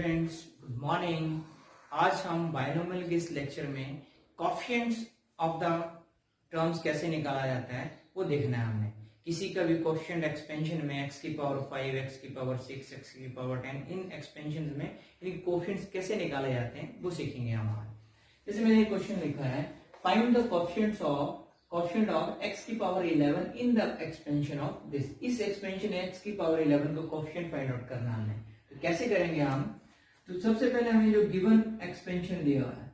Students, good morning. आज हम binomial के इस लेक्चर में कोएफिशिएंट्स ऑफ द टर्म्स कैसे निकाला जाता है वो देखना है हमने। किसी का भी कोएफिशिएंट एक्सपेंशन में x की पावर 5, x की पावर 6, x की पावर 10, इन एक्सपेंशन में इनके कोएफिशिएंट्स कैसे निकाले जाते हैं वो सीखेंगे हम आज। जैसे मैंने क्वेश्चन लिखा है, find the coefficients of x की power 11 in the expansion of this. इस एक्सपेंशन x की पावर 11 का कोएफिशिएंट फाइंड आउट करना हमने। तो कैसे करेंगे हम? तो सबसे पहले हमें जो गिवन एक्सपेंशन दिया हुआ है,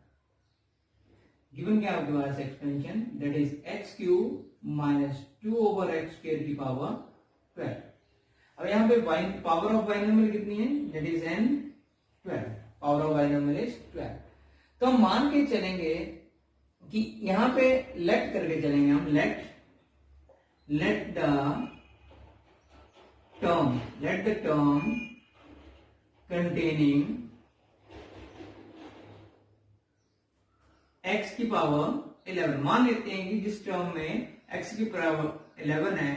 गिवन क्या आपके पास expansion, that is x cube minus 2 over x square की पावर 12। अब यहाँ पे पावर ऑफ बाइनोमियल कितनी है, that is n 12। Power of binomial is 12। तो हम मान के चलेंगे कि यहां पे लेट करके चलेंगे हम, let the term containing x की पावर 11। मान लेते हैं कि जिस टर्म में x की पावर 11 है,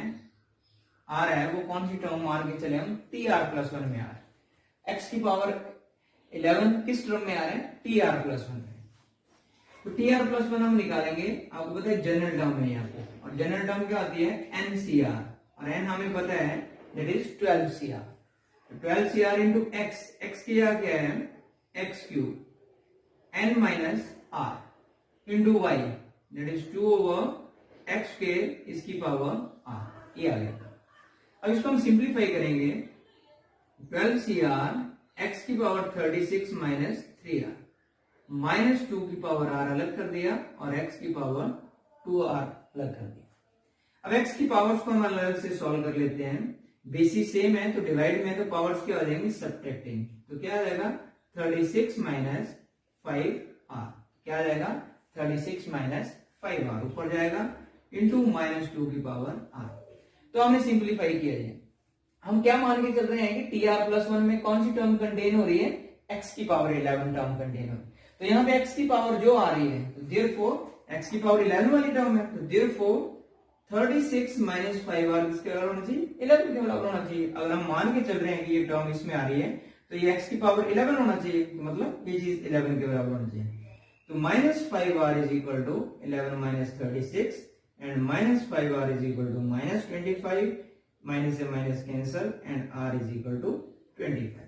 आ रहा है, वो कौन सी टर्म मान के चले हम, tr+1 में आ रहा है। x की पावर 11 किस टर्म में आ रहा है, tr+1 में। तो tr+1 हम निकालेंगे, आपको पता है जनरल टर्म है यहाँ पे, और जनरल टर्म क्या होती है, ncr, और n हमें पता है that is 12cr। 12cr into x, x की जगह क्या है, x cube n minus r into y, that is 2 over x square इसकी पावर r, ये आ गया। अब इसको हम सिंप्लीफाई करेंगे, 12cr x की पावर 36 माइनस 3r, माइनस 2 की पावर r अलग कर दिया और x की पावर 2r अलग कर दिया। अब x की पावर्स को हम अलग से सॉल्व कर लेते हैं। बेसिस सेम है तो डिवाइड में तो पावर्स क्या हो जाएंगी, सब्ट्रैक्टिंग। तो क्या आ जाएगा, 36 माइनस 5r, क्या आ जाएगा, 36 माइनस 5r ऊपर जाएगा इंटू माइनस 2 की पावर r। तो हमने सिंप्लीफाई किया है। हम क्या मान के चल रहे हैं कि tr+1 में कौन सी टर्म कंटेन हो रही है, x की पावर 11 टर्म कंटेन हो रही है। तो यहाँ पे x की पावर जो आ रही है, तो देयरफॉर x की पावर 11 वाली टर्म है, तो देयरफॉर 36 माइनस 5r किसके बराबर होना चाहिए, 11 के बराबर होना चाहिए। अगर हम मान के चल रहे हैं कि ये टर्म इसमें आ रही है, तो ये x की पावर 11 होना चाहिए, तो मतलब ये चीज 11 के बराबर होना चाहिए। तो minus 5r is equal to 11 minus 36 and minus 5r is equal to minus 25, minus से minus cancel and r is equal to 25।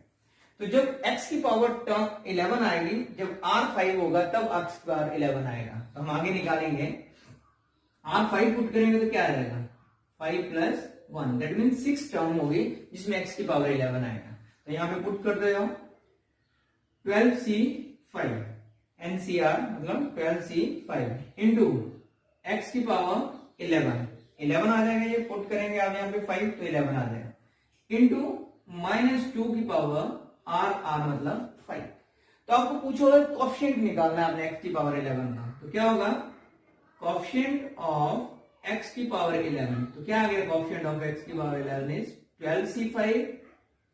तो जब x की पावर टर्म 11 आएगी, जब r 5 होगा तब x की पावर 11 आएगा। तो हम आगे निकालेंगे, r5 पुट करेंगे तो क्या आ जाएगा, 5 प्लस 1, दैट मीन 6 टर्म होगी जिसमें x की पावर 11 आएगा। तो यहाँ पे पुट कर दो 12c5 ncr मतलब 12c5 इंटू x की पावर 11 आ जाएगा, ये पुट करेंगे आप यहाँ पे 5 तो 11 आ जाएगा, इंटू माइनस 2 की पावर r मतलब 5। तो आपको पूछोगे कोएफिशिएंट निकालना है आपने x की पावर 11 का, तो क्या होगा, कोएफिशिएंट ऑफ x की पावर 11। तो क्या आ गया, कोएफिशिएंट ऑफ x की power 11 is 12c5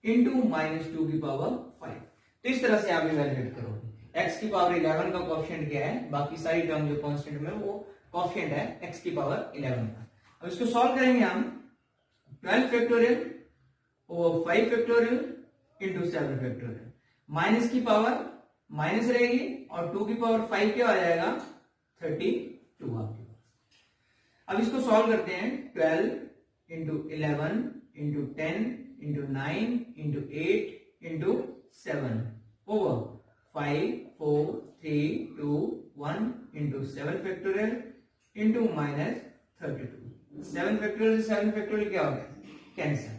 into minus 2 की पावर 5। तो इस तरह से आप इवैल्यूएट करोगे। x की पावर 11 का कोएफिशिएंट क्या है, बाकी सारी टर्म जो कांस्टेंट में वो कोएफिशिएंट है x की पावर 11 का। अब इसको सॉल्व करेंगे हम, 12 factorial over 5 factorial into 7 factorial, minus की पावर माइनस रहेगी और 2 की पावर 5 क्या आ जाएगा, 32 आपके पास। अब इसको सॉल्व करते हैं, 12 into 11 into 10 into 9 into 8 into 7 over 5 4 3 2 1 into 7 factorial into minus 32। 7 factorial से 7 फैक्टोरियल क्या हो गया, कैंसिल।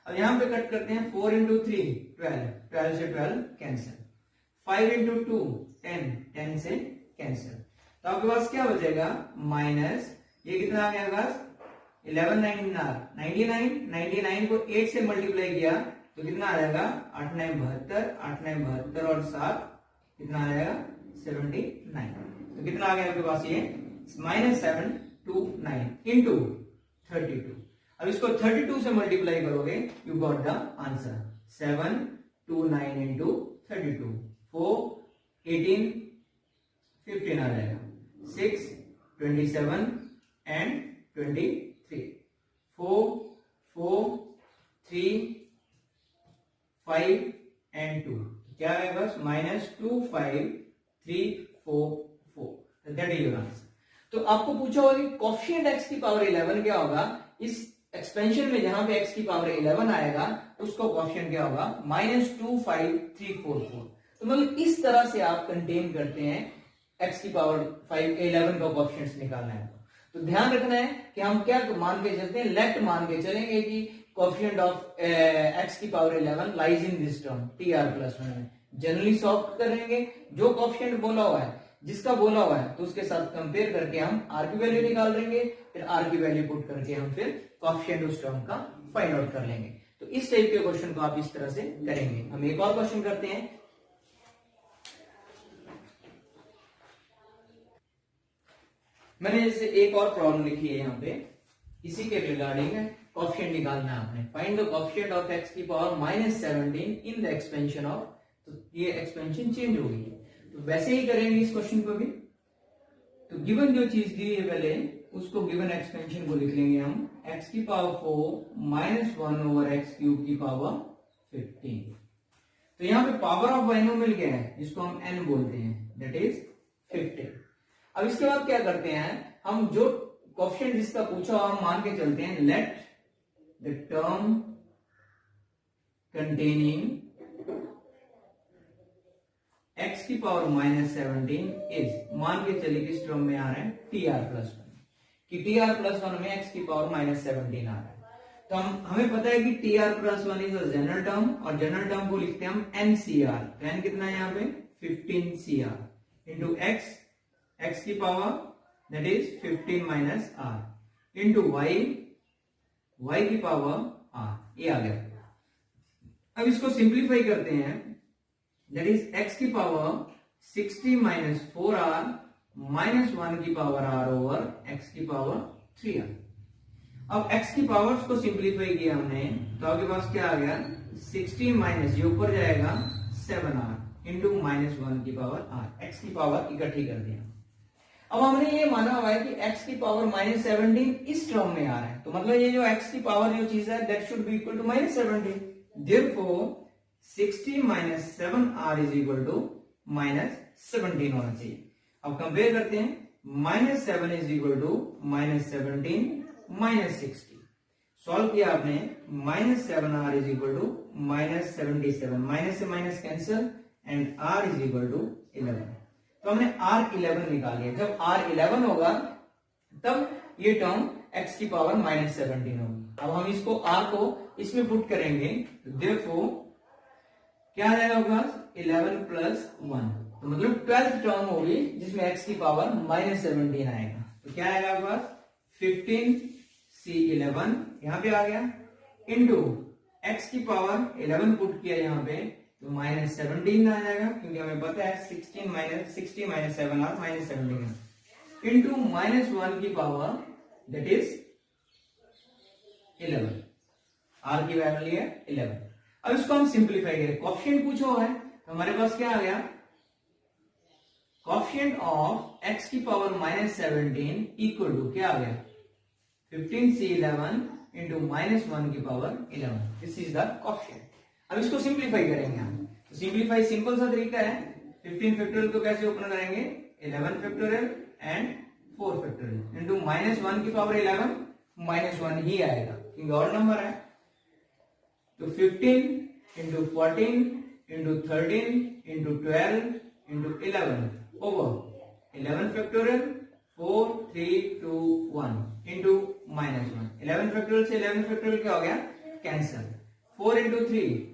अब यहां पे कट करते हैं, 4 इंटू 3 12, 12 से 12 कैंसिल, 5 इंटू 2 10, 10 से कैंसिल। तो आपके पास क्या बचेगा, माइनस, ये कितना आ गया पास, 11 99 को 8 से मल्टीप्लाई किया तो कितना आ जाएगा, 8 9 72, 8 9 72 और 7 कितना आ जाएगा, 79। तो कितना आ गया आपके पास, ये माइनस 729 इंटू 32। अब इसको 32 से मल्टीप्लाई करोगे, you got the answer 729 into 32, 4 18 15 आ जाएगा, 6 27 एंड 23, 4 4 3 5 एंड 2, क्या है बस -25344, दैट इज योर आंसर। तो आपको पूछा होगा कि कोफिशिएंट x की पावर 11 क्या होगा, इस एक्सपेंशन में जहां पे x की पावर 11 आएगा उसका कोफिशिएंट क्या होगा, -25344। तो मतलब इस तरह से आप कंटेन करते हैं x की पावर 11 का कोफिशिएंट निकालना है। तो ध्यान रखना है कि हम क्या मान के चलते हैं, लेट मान के चलेंगे कि कोफिशिएंट ऑफ x की power 11 lies in this term tr+1 में। जनरली सॉल्व करेंगे, जो कोफिशिएंट बोला हुआ है, जिसका बोला हुआ है, तो उसके साथ कंपेयर करके हम r की वैल्यू निकाल लेंगे, फिर r की वैल्यू पुट करके हम फिर कोफिशिएंट उस टर्म का फाइंड आउट कर लेंगे। तो इस टाइप के क्वेश्चन को आप इस तरह से करेंगे। हम एक और क्वेश्चन करते हैं। मैंने जैसे एक और प्रॉब्लम लिखी है यहाँ पे, इसी के रिगार्डिंग कोफिशिएंट निकालना है आपने। Find the coefficient of x की power -17 in the expansion of, तो ये एक्सपेंशन चेंज हो गई है, तो वैसे ही करेंगे इस क्वेश्चन को भी। तो गिवन जो चीज दी है पहले उसको, गिवन एक्सपेंशन को लिख लेंगे हम x की पावर 4 -1/x³ की पावर 15। तो यहाँ पे पावर ऑफ बाइनोमियल क्या है, जिसको हम n बोलते हैं, दैट इज 15। अब इसके बाद क्या करते हैं, हम जो कोफिशिएंट जिसका पूछा हम मान के चलते हैं, let the term containing x की पावर -17 इज, मान के चलिए किस टर्म में आ रहा है, tr+1, कि tr+1 में x की पावर -17 आ रहा है। तो हमें पता है कि tr+1 is a general term, और जनरल टर्म को लिखते हैं हम ncr। तो n कितना है यहाँ पे, 15cr इंटू x की power that is 15 - r into y की पावर r, ये आ गया। अब इसको सिंप्लीफाई करते हैं, दैट इज x की पावर 60 - 4r -1 की पावर r ओवर x की पावर 3r। अब x की पावर्स को सिंप्लीफाई किया हमने, तो आपके पास क्या आ गया, 60 माइनस, ये ऊपर जाएगा 7r इंटू -1 की पावर r, x की पावर इकट्ठी कर दिया। अब हमने ये माना हुआ है कि x की पावर -17 इस टर्म में आ रहा है, तो मतलब ये जो x की पावर जो चीज है that should be equal to -17। Therefore 60 - 7r is equal to -17 होना चाहिए। अब कंपेयर करते हैं, -7 इज इक्वल टू -17 - 60। सॉल्व किया आपने, -7r is equal to -77, minus से minus cancel, and r is equal to 11। तो हमने r11 निकाल लिया। जब r11 होगा तब ये टर्म x की पावर -17 होगी। अब हम इसको r को इसमें पुट करेंगे, तो देयरफॉर क्या आ जाएगा, 11 + 1, तो मतलब 12th टर्म होगी जिसमें x की पावर -17 आएगा। तो क्या आएगा आपके पास, 15c11 यहाँ पे आ गया, इंटू x की पावर 11 पुट किया यहाँ पे, तो -17 आ जाएगा, क्योंकि हमें पता है 60 - 7r -17, इंटू -1 की पावर दैट इज 11, r की वैल्यू है 11। अब इसको हम सिंप्लीफाई करें, कोफिशिएंट पूछा हुआ है, तो हमारे पास क्या आ गया, कोफिशिएंट ऑफ x की पावर -17 इक्वल टू क्या आ गया, 15c11 इंटू -1 की power 11, this is the coefficient. अब इसको सिंप्लीफाई करेंगे हम, तो सिंप्लीफाई सिंपल सा तरीका है, 15 फैक्टोरियल को कैसे ओपन करेंगे, 11 फैक्टोरियल एंड 4 फैक्टोरियल इंटू -1 की पावर 11, -1 ही आएगा क्योंकि ऑड नंबर है। तो 15 into 14 into 13 into 12 into 11 over 11 factorial 4 3 2 1 into -1, 11 factorial से 11 फैक्टोरियल क्या हो गया, कैंसिल, 4 इंटू 3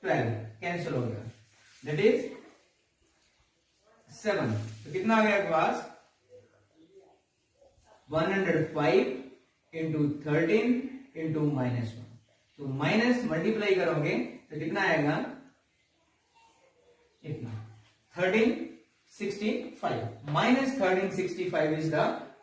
12 कैंसिल हो गया, दैट इज 7। तो कितना आ गया आपके पास, 105 इंटू 13 इंटू -1, तो माइनस मल्टीप्लाई करोगे तो कितना आएगा, इतना 1365, -1365 is the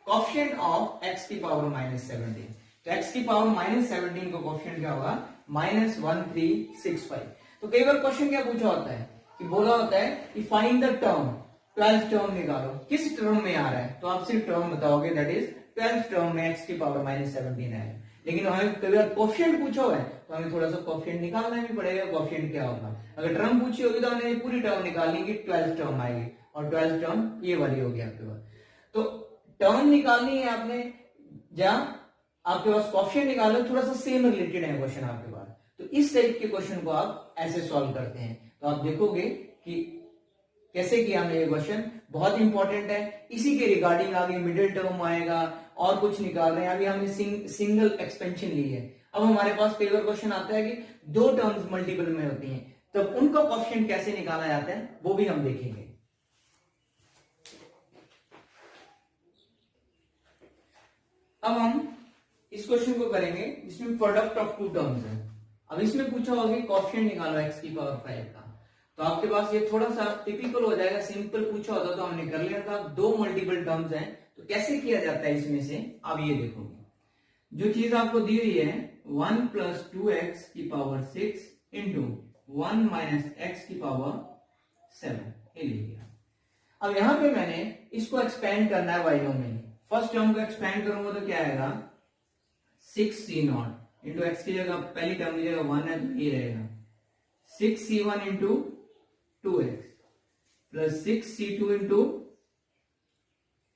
coefficient of x की पावर -17। तो x की पावर -17 का कोफिशिएंट क्या होगा, -1365। तो कई बार क्वेश्चन क्या पूछा होता है कि बोला होता है कि find the term, 12th term निकालो, किस टर्म में आ रहा है, तो आप सिर्फ टर्म बताओगे, दैट इज 12th टर्म में x की पावर -17 है। लेकिन हमें कई बार कोफिशिएंट पूछा हुआ है तो हमें थोड़ा सा कोफिशिएंट निकालना भी पड़ेगा, कोफिशिएंट क्या होगा। अगर टर्म पूछी होगी तो हमें पूरी टर्म निकालनी की, 12 टर्म आएगी, और 12 टर्म ये वाली होगी आपके पास। तो टर्म निकालनी है आपने, जहां आपके पास कोफिशिएंट निकालो, थोड़ा सा सेम रिलेटेड है क्वेश्चन आपके पास, तो इस टाइप के क्वेश्चन को आप ऐसे सॉल्व करते हैं। तो आप देखोगे कि कैसे किया हमने ये क्वेश्चन, बहुत इंपॉर्टेंट है। इसी के रिगार्डिंग आगे मिडिल टर्म आएगा और कुछ निकाल रहे हैं। अभी हमने सिंगल एक्सपेंशन ली है, अब हमारे पास कई बार क्वेश्चन आता है कि दो टर्म्स मल्टीपल में होती हैं, तब उनका कोएफिशिएंट कैसे निकाला जाता है वो भी हम देखेंगे। अब हम इस क्वेश्चन को करेंगे जिसमें प्रोडक्ट ऑफ टू टर्म्स है। अब इसमें पूछा होगा कि कोएफिशिएंट निकालो x की पावर 5 का, तो आपके पास ये थोड़ा सा टिपिकल हो जाएगा, सिंपल पूछा होता तो हमने कर लिया था। दो मल्टीपल टर्म्स हैं तो कैसे किया जाता है इसमें से, आप ये देखोगे। जो चीज आपको दी हुई है 1 प्लस 2x की पावर 6 इंटू 1 माइनस x की पावर 7, ये ले लिया। अब यहां पे मैंने इसको एक्सपेंड करना है बाइनोमियल। फर्स्ट टर्म को एक्सपेंड करूंगा तो क्या आएगा 6c0 इंटू एक्स की जगह पहली टर्म की जगह 1 है तो ये रहेगा 6c1 into 2x plus 6c2 into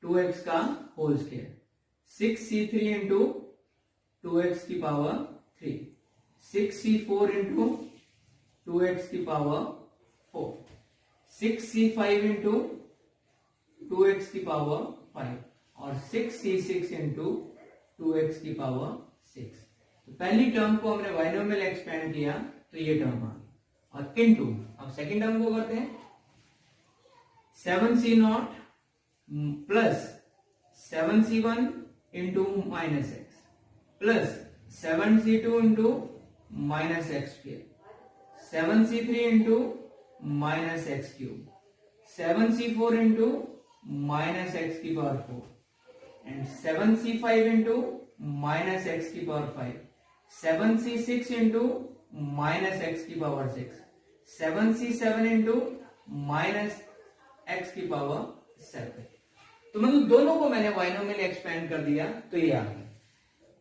2x का whole square, 6c3 into 2x की पावर 3, 6c4 इंटू 2x की पावर 4, 6c5 इंटू 2x की पावर 5 और 6c6 इंटू 2x की पावर 6। तो पहली टर्म को हमने बाइनोमियल एक्सपेंड किया तो ये टर्म आ गई, और इनटू अब सेकंड टर्म को करते हैं 7c0 plus 7c1 into minus x plus 7c2 into minus x square, 7c3 into minus x cube, 7c4 into minus x की power 4 and 7c5 into minus x की power 5, 7c6 into minus x की power 6, 7c7 into minus x की power 7। तो मतलब दोनों को मैंने binomial expand कर दिया तो ये आ गया।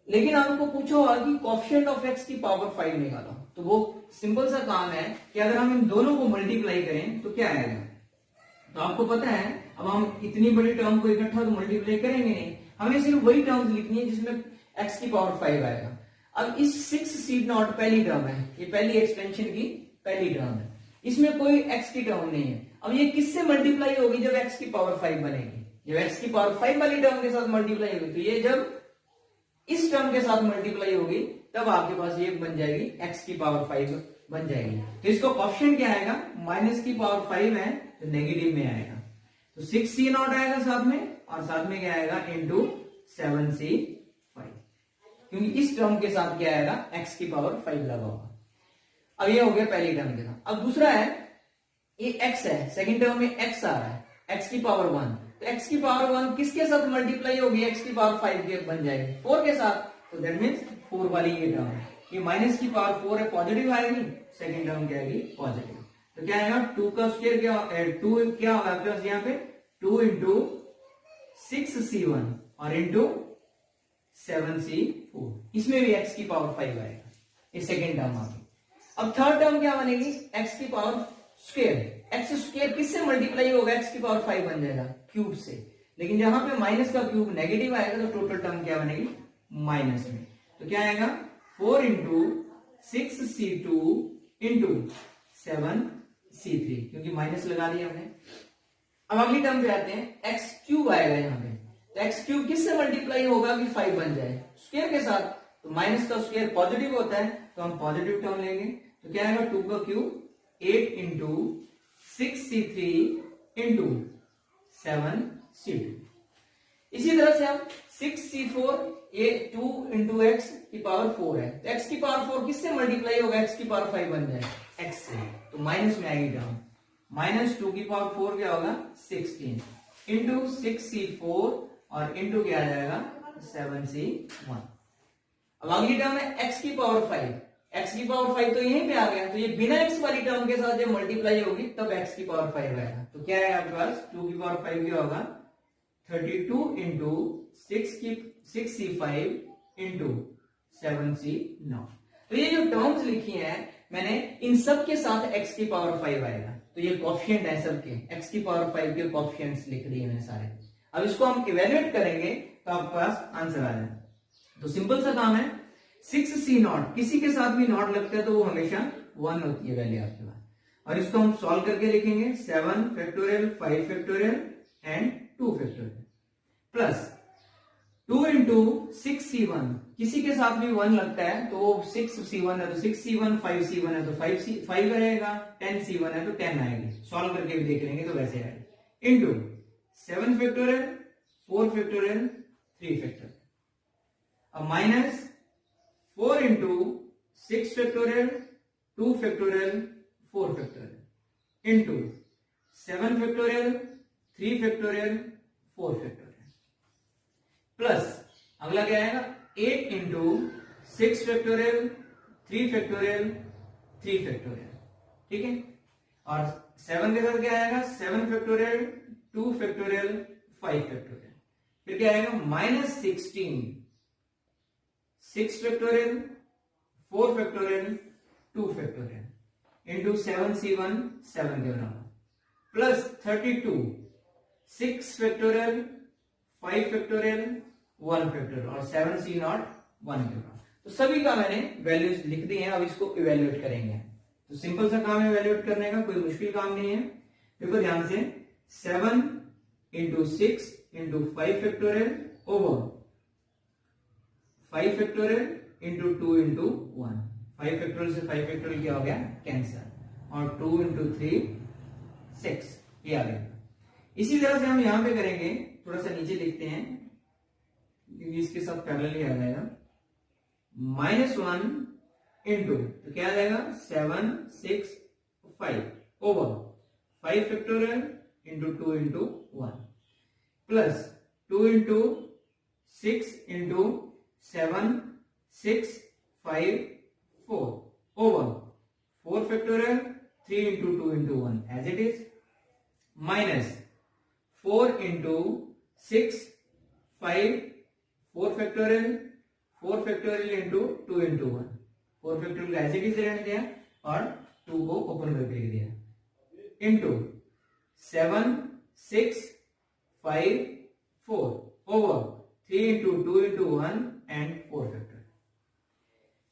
लेकिन आपको पूछा होगा कि कोएफिशिएंट ऑफ x की पावर 5 निकालो, तो वो सिंपल सा काम है कि अगर हम इन दोनों को मल्टीप्लाई करें तो क्या आएगा। तो आपको पता है अब हम इतनी बड़ी टर्म को इकट्ठा तो मल्टीप्लाई करेंगे नहीं, हमें सिर्फ वही टर्म्स लिखनी है जिसमें x की पावर 5 आएगा। अब इस 6c0 पहली टर्म है, ये पहली एक्सपेंशन की पहली टर्म है, इसमें कोई x की टर्म नहीं है। अब ये किससे मल्टीप्लाई होगी जब x की पावर 5 बनेगी, जब x की पावर 5 वाली टर्म के साथ मल्टीप्लाई होगी, तो ये जब इस टर्म के साथ मल्टीप्लाई होगी तब आपके पास ये बन जाएगी x की पावर 5 बन जाएगी। तो इसको कोएफिशिएंट क्या आएगा, माइनस की पावर 5 है तो नेगेटिव में आएगा, तो 6c0 आएगा साथ में, और साथ में क्या आएगा इंटू 7c5, क्योंकि इस टर्म के साथ क्या आएगा x की पावर 5 लगा होगा। अब ये हो गया पहली टर्म के साथ। अब दूसरा है ये x है, सेकंड टर्म में x आ रहा है, x की पावर 1, तो x की पावर 1 किसके साथ मल्टीप्लाई होगी, x की पावर 5 के बन जाएगी 4 के साथ, तो दैट मींस 4 वाली ये टर्म है, ये माइनस की पावर 4 है, पॉजिटिव आएगी, सेकंड टर्म क्या आएगी पॉजिटिव। तो क्या आएगा 2 का स्क्वायर क्या 2 क्या होगा प्लस यहाँ पे 2 इंटू 6c1 और इंटू 7c4, इसमें भी x की पावर 5 आएगा, ये सेकंड टर्म आ गई। अब थर्ड टर्म क्या बनेगी x की पावर स्क्वायर, एक्स स्क्वायर किससे मल्टीप्लाई होगा, x की पावर 5 बन जाएगा क्यूब से, लेकिन जहां पे माइनस का क्यूब नेगेटिव आएगा तो टोटल टर्म क्या बनेगी माइनस में, तो क्या आएगा 4 इंटू 6c2 इंटू 7c3, क्योंकि माइनस लगा दिया हमने। अब अगली टर्म पे आते हैं, एक्स क्यूब आएगा यहाँ पे, तो एक्स क्यूब किससे मल्टीप्लाई होगा कि 5 बन जाए, स्क्वायर के साथ, तो माइनस का स्क्वायर पॉजिटिव होता है तो हम पॉजिटिव टर्म लेंगे, तो क्या आएगा 2 का cube 8 into 6c3 into 7c2। इसी तरह से हम 6c4 ये 2 इंटू एक्स की पावर 4 है, तो x की पावर 4 किससे मल्टीप्लाई होगा, x की पावर 5 बन जाए x से, तो माइनस में आएगी टर्म, माइनस 2 की पावर 4 क्या होगा 16 इंटू 6c4 और इंटू क्या आ जाएगा 7c1। अब अगली टर्म है x की पावर 5, x की पावर 5 तो यहीं पे आ गया, तो ये बिना x वाली टर्म के साथ जब मल्टीप्लाई होगी तब x की पावर 5 आएगा, तो क्या है आपके पास 2 की पावर 5 क्या होगा 32 into 6c5 into 7c not. तो ये जो टर्म्स लिखी हैं मैंने, इन सब के साथ x की पावर 5 आएगा, तो ये कोएफिशिएंट है सबके, x की पावर 5 के कोएफिशिएंट्स लिख दिए मैंने सारे। अब इसको हम इवेल्युएट करेंगे तो आपके पास आंसर आ जाए। तो सिंपल सा काम है, 6c नॉट, किसी के साथ भी नॉट लगता है तो वो हमेशा 1 होती है वैल्यू आपके पास। और इसको हम सॉल्व करके लिखेंगे 7 factorial 5 factorial and 2 factorial plus 2 into 6c1, किसी के साथ भी 1 लगता है तो वो 6c1 है तो 6c1, 5c1 है तो 5 रहेगा, 10c1 है तो 10 आएगी, सॉल्व करके भी देख लेंगे तो वैसे आएगा, इंटू 7 फैक्टोरियल 4 फैक्टोरियल 3 फैक्टोरियल, अब minus 4 into 6 factorial 2 factorial 4 factorial into 7 factorial 3 factorial 4 factorial plus अगला क्या आएगा 8 इंटू 6 फैक्टोरियल 3 फैक्टोरियल 3 फैक्टोरियल, ठीक है। और 7 के साथ क्या आएगा 7 फैक्टोरियल 2 फैक्टोरियल 5 फैक्टोरियल, फिर क्या आएगा minus 16 6 factorial 4 factorial 2 factorial into 7c1 7 के बराबर प्लस 32 6 फैक्टोरियल 5 फैक्टोरियल 1 फैक्टोरियल और 7c नॉट 1 के बराबर। तो सभी का मैंने वैल्यूज लिख दी हैं, अब इसको इवेल्युएट करेंगे। तो सिंपल सा काम है इवेल्युएट करने का, कोई मुश्किल काम नहीं है। देखो ध्यान से 7 into 6 into 5 factorial over 5 factorial into 2 into 1, 5 factorial से 5 फैक्टोरियल क्या हो गया कैंसिल, और 2 इंटू 3 6, ये आ गया। इसी तरह से हम यहां पे करेंगे, थोड़ा सा नीचे लिखते हैं क्योंकि इसके साथ पैरेलल ही आ जाएगा, -1 इंटू तो क्या आ जाएगा 7 6 5 over 5 factorial into 2 into 1 plus 2 into 6 into 7 6 5 4 over 4 factorial 3 into 2 into 1 as it is, minus 4 into 6 5 4 factorial into 2 into 1, 4 factorial as it is रहने दिया और 2 को ओपन करके लिख दिया into 7 6 5 4 over 3 into 2 into 1 and 4 factorial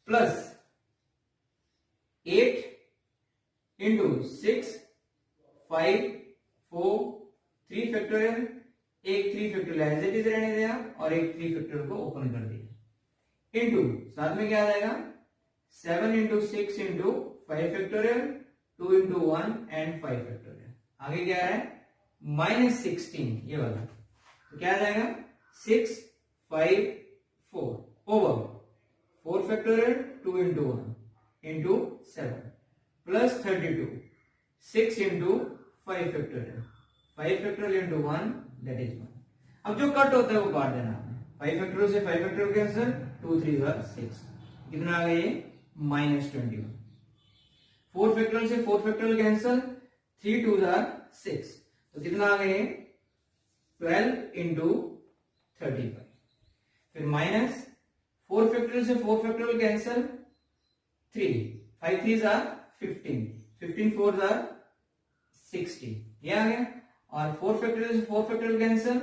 plus 8 into 6 5 4 3 factorial, एक 3 factorial as it is रहने दिया और एक 3 फैक्टोरियल को ओपन कर दिया इंटू साथ में क्या आ जाएगा 7 into 6 into 5 factorial 2 into 1 and 5 factorial, आगे क्या है -16 ये वाला, तो क्या आ जाएगा 6 5 4 over 4 factorial 2 into 1 into 7 plus 32 6 into 5 factorial 5 factorial into 1 that is 1। अब जो कट होता है वो काट देना आपने, 5 फैक्टोरियल से 5 फैक्टोरियल कैंसिल, 2 3 6, कितना आ गया ये -21। 4 फैक्टोरियल से 4 फैक्टोरियल कैंसिल, 3 2 6, तो कितना आ गया 12 इंटू 35, फिर माइनस 4 फैक्टोरियल से 4 फैक्टोरियल कैंसिल, 3 5 3 15, 15 4 60, ये आ गया, और 4 फैक्टोरियल से 4 फैक्टोरियल कैंसिल,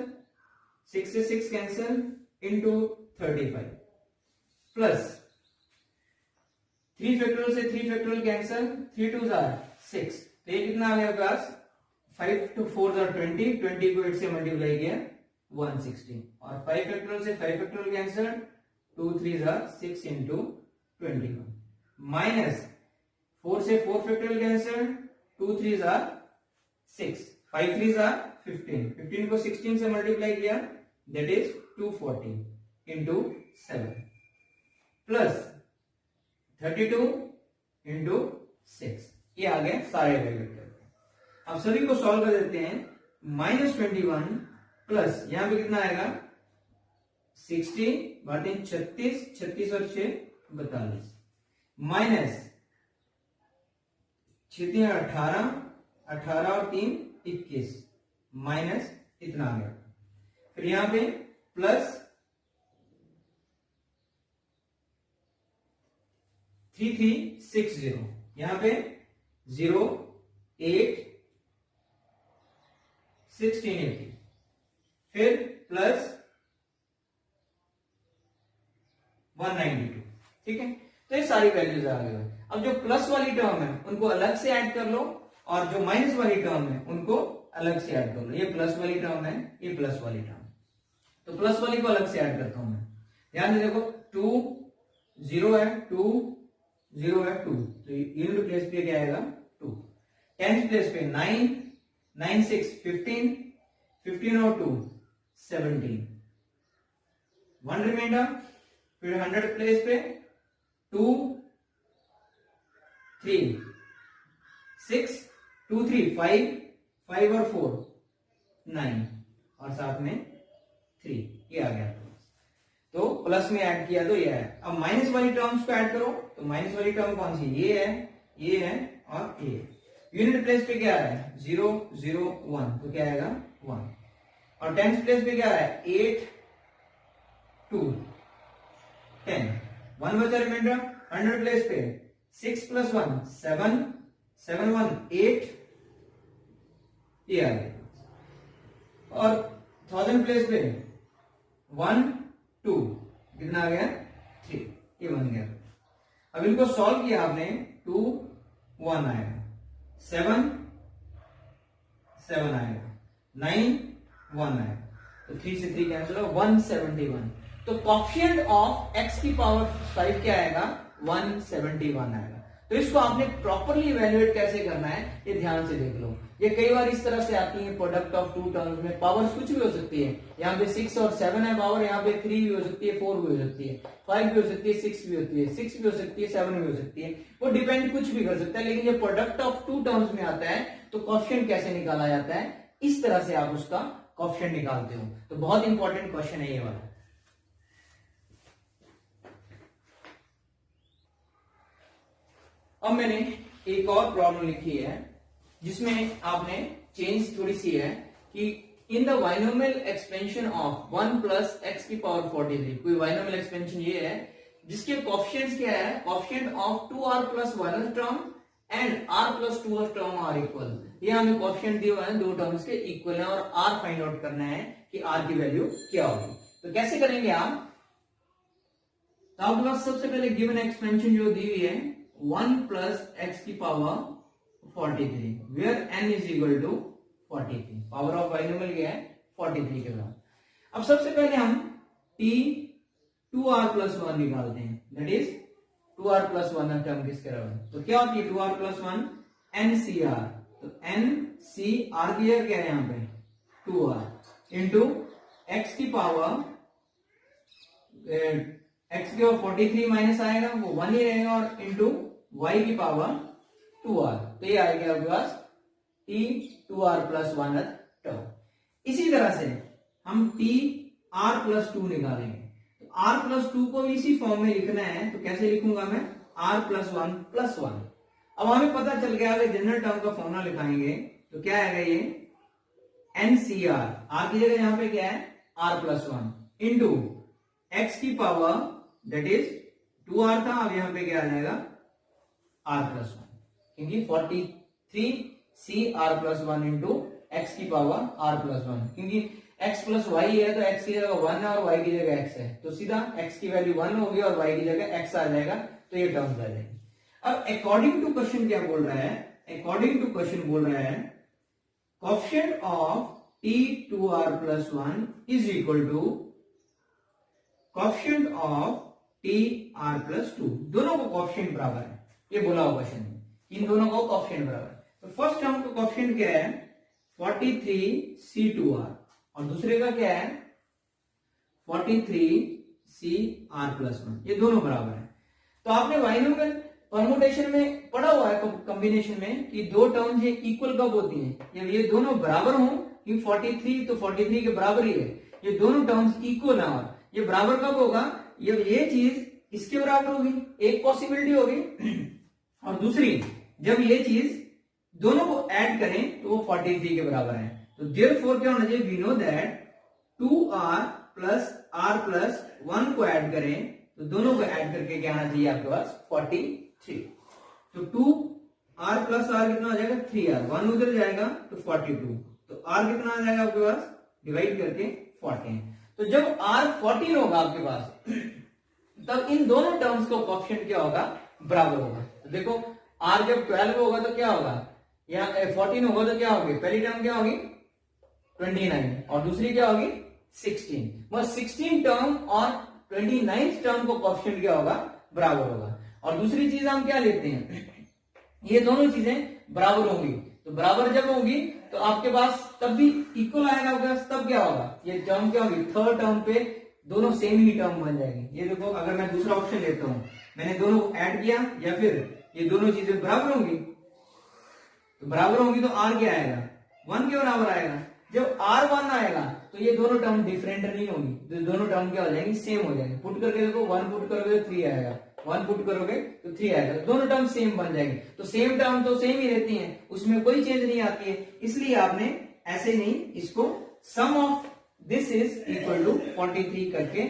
6 से 6 कैंसिल इंटू 35 प्लस 3 फैक्टोरियल से 3 फैक्टोरियल कैंसिल, 3 2 6, तो ये कितना आ गया पास 5 to 4 20, 20 को 8 से मल्टीप्लाई किया 116, और 5 फैक्टोरियल से 5 फैक्टोरियल कैंसिल, 2 3 6 इंटू 21 माइनस 4 से 4 फैक्टोरियल कैंसिल, 2 3 6, 5 3 15, 15 को 16 से मल्टीप्लाई किया that is 240 into 7 plus 32 into 6, ये आ गए सारे वैल्यू। अब सभी को सॉल्व कर देते हैं, -21 प्लस यहां पे कितना आएगा 60 बाटे 36, 36 और 6 42, माइनस 6 18, 18 और 3 21, माइनस इतना आ गया, फिर यहां पे प्लस 3360, यहां पे 0 8 1680, फिर प्लस 192, ठीक है। तो ये सारी वैल्यूज आ गई। अब जो प्लस वाली टर्म है उनको अलग से ऐड कर लो और जो माइनस वाली टर्म है उनको अलग से ऐड कर लो। ये प्लस वाली टर्म है, ये प्लस वाली टर्म, तो प्लस वाली को अलग से ऐड करता हूं मैं। ध्यान से देखो 2 0 है, 2 0 है, 2, तो यूनिट प्लेस पे क्या आएगा 2। टेंथ प्लेस पे 9 9 6 15, 15 और 2 17, 1 रिमाइंडर। फिर 100 प्लेस पे 2 3 6 2 3 5 5 और 4 9 और साथ में 3, ये आ गया। तो प्लस में ऐड किया तो ये है। अब माइनस वाली टर्म्स को ऐड करो, तो माइनस वाली टर्म कौन सी, ये है और ये। यूनिट प्लेस पे क्या है 0 0 1, तो क्या आएगा 1। और टेंथ प्लेस पे क्या है 8 2 10, 1 बचा रिमाइंडर। 100 प्लेस पे 6 प्लस 1 7 7 1 8, ये आ गया। और 1000 प्लेस पे 1 2, कितना आ गया 3, ये बन गया। अब इनको सॉल्व किया आपने, 2 1 आएगा, 7 7 आएगा, 9 1 आएगा, तो 3 से 3 कैंसिल हो 171। तो कोएफिशिएंट ऑफ x की पावर 5 क्या आएगा 171 आएगा। तो इसको आपने प्रॉपरली इवैल्यूएट कैसे करना है ये ध्यान से देख लो। ये कई बार इस तरह से आती है, प्रोडक्ट ऑफ टू टर्म्स में पावर्स कुछ भी हो सकती है। यहाँ पे 6 और 7 है पावर, यहाँ पे 3 भी हो सकती है, 4 भी हो सकती है, 5 भी हो सकती है, 6 भी होती है, 6 भी हो सकती है, 7 भी हो सकती है, वो डिपेंड कुछ भी कर सकता है। लेकिन ये प्रोडक्ट ऑफ टू टर्म्स में आता है तो कोएफिशिएंट कैसे निकाला जाता है, इस तरह से आप उसका कोएफिशिएंट निकालते हो। तो बहुत इंपॉर्टेंट क्वेश्चन है ये वाला। अब मैंने एक और प्रॉब्लम लिखी है जिसमें आपने चेंज थोड़ी सी है कि in the binomial expansion of 1 plus x की पावर 43, कोई बाइनोमियल एक्सपेंशन ये है जिसके कोएफिशिएंट्स क्या है, coefficient of 2r plus 1 term and r plus 2 term are equal. ये हमें कोएफिशिएंट दिए हुए हैं, दो टर्म्स के इक्वल है और r फाइंड आउट करना है कि r की वैल्यू क्या होगी। तो कैसे करेंगे आप, तो आपके पास सबसे पहले गिवन एक्सपेंशन जो दी हुई है 1 प्लस एक्स की power 43, where n is equal to 43, power of binomial क्या है 43 के बराबर। अब सबसे पहले हम t 2r प्लस 1 निकालते हैं, that is 2r plus 1 term किसके बराबर, तो क्या होती है 2r प्लस 1 ncr, तो ncr की जगह क्या है यहाँ पे 2r इंटू x की पावर x की पावर 43 माइनस आएगा वो 1 ही रहेगा और इंटू y की पावर 2r, तो ये आएगा आपके पास t 2r प्लस 1 टर्म। इसी तरह से हम t r प्लस 2 निकालेंगे, तो r प्लस 2 को इसी फॉर्म में लिखना है, तो कैसे लिखूंगा मैं r प्लस 1 प्लस 1। अब हमें पता चल गया अगर जनरल टर्म का फॉर्मूला लिखाएंगे तो क्या आएगा ये ncr, r की जगह यहां पे क्या है r प्लस 1 इंटू x की पावर दैट इज 2r था, अब यहां पे क्या आ जाएगा r प्लस 1, क्योंकि 43 c r plus 1 into x की पावर r प्लस 1, क्योंकि x प्लस y है तो x की जगह 1 है और y की जगह x है, तो सीधा x की वैल्यू 1 होगी और y की जगह x आ जाएगा, तो ये टर्म्स आ जाएगी। अब अकॉर्डिंग टू क्वेश्चन क्या बोल रहा है, अकॉर्डिंग टू क्वेश्चन बोल रहा है coefficient of t 2r plus 1 is equal to coefficient of t r plus 2, दोनों को कोएफिशिएंट बराबर है, ये बोला हुआ क्वेश्चन में, इन दोनों को कोएफिशिएंट बराबर है। तो फर्स्ट टर्म का कोएफिशिएंट क्या है 43c2r और दूसरे का क्या है 43cr प्लस 1, ये दोनों बराबर है। तो आपने बाइनोमियल परमुटेशन में पढ़ा हुआ है कॉम्बिनेशन में कि दो टर्म्स ये इक्वल कब होती हैं, जब ये दोनों बराबर हो, कि 43 तो 43 के बराबर ही है, ये दोनों टर्म्स इक्वल है। और ये बराबर कब होगा, जब ये चीज इसके बराबर होगी, एक पॉसिबिलिटी होगी, और दूसरी जब ये चीज दोनों को ऐड करें तो वो 43 के बराबर है। तो देयरफॉर क्या होना चाहिए, we know that 2r plus r plus 1 को ऐड करें तो दोनों को ऐड करके क्या आना चाहिए आपके पास 43 3। तो 2r प्लस r कितना हो जाएगा 3r, 1 उधर जाएगा तो 42, तो r कितना आ जाएगा आपके पास डिवाइड करके 14। तो जब r 14 होगा आपके पास तब इन दोनों टर्म्स का कोएफिशिएंट क्या होगा, बराबर होगा। तो देखो r जब 12 होगा तो क्या होगा, यहाँ 14 होगा तो क्या होगी, पहली टर्म क्या होगी 29 और दूसरी क्या होगी 16। बस 16 टर्म और 29 टर्म को कोएफिशिएंट क्या होगा, बराबर होगा। और दूसरी चीज हम क्या लेते हैं, ये दोनों चीजें बराबर होंगी, तो बराबर जब होंगी तो आपके पास तब भी इक्वल आएगा आपके पास, तब क्या होगा, ये टर्म क्या होगी, थर्ड टर्म पे दोनों सेम ही टर्म बन जाएंगे। ये देखो अगर मैं दूसरा ऑप्शन लेता हूं, मैंने दोनों को ऐड किया या फिर ये दोनों चीजें बराबर होंगी, तो बराबर होंगी तो r क्या आएगा 1 के बराबर आएगा। जब r 1 आएगा तो ये दोनों टर्म डिफरेंट नहीं होगी, तो दोनों टर्म क्या हो जाएंगी, सेम हो जाएंगे। पुट करके देखो 1 पुट करोगे तो 3 आएगा, 1 पुट करोगे तो 3 आएगा, दोनों टर्म सेम बन जाएंगे। तो सेम टर्म तो सेम ही रहती हैं, उसमें कोई चेंज नहीं आती है, इसलिए आपने ऐसे नहीं इसको sum of this is equal to 43 करके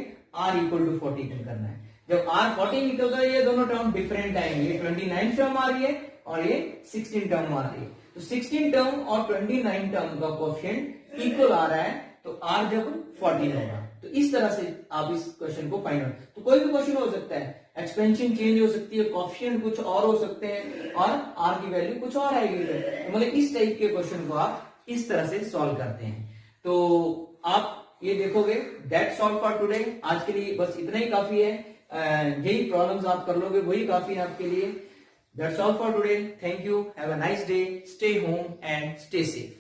r इक्वल टू 42 करना है। जब r 14 निकलता है ये दोनों टर्म डिफरेंट आएंगे, ये 29 टर्म आ रही है और ये 16 टर्म आ रही है। तो 16 टर्म और 29 टर्म का कोएफिशिएंट इक्वल आ रहा है, तो r जब 14 होगा। तो इस तरह से आप इस क्वेश्चन को फाइंड आउट, तो कोई भी क्वेश्चन हो सकता है, एक्सपेंशन चेंज हो सकती है, कोएफिशिएंट कुछ और हो सकते हैं और r की वैल्यू कुछ और आएगी। तो मतलब इस टाइप के क्वेश्चन को आप इस तरह से सॉल्व करते हैं। तो आप ये देखोगे, दैट्स ऑल फॉर टुडे, आज के लिए बस इतना ही काफी है, यही प्रॉब्लम्स आप कर लोगे वही काफी है आपके लिए। That's all for today. Thank you. Have a nice day. Stay home and stay safe.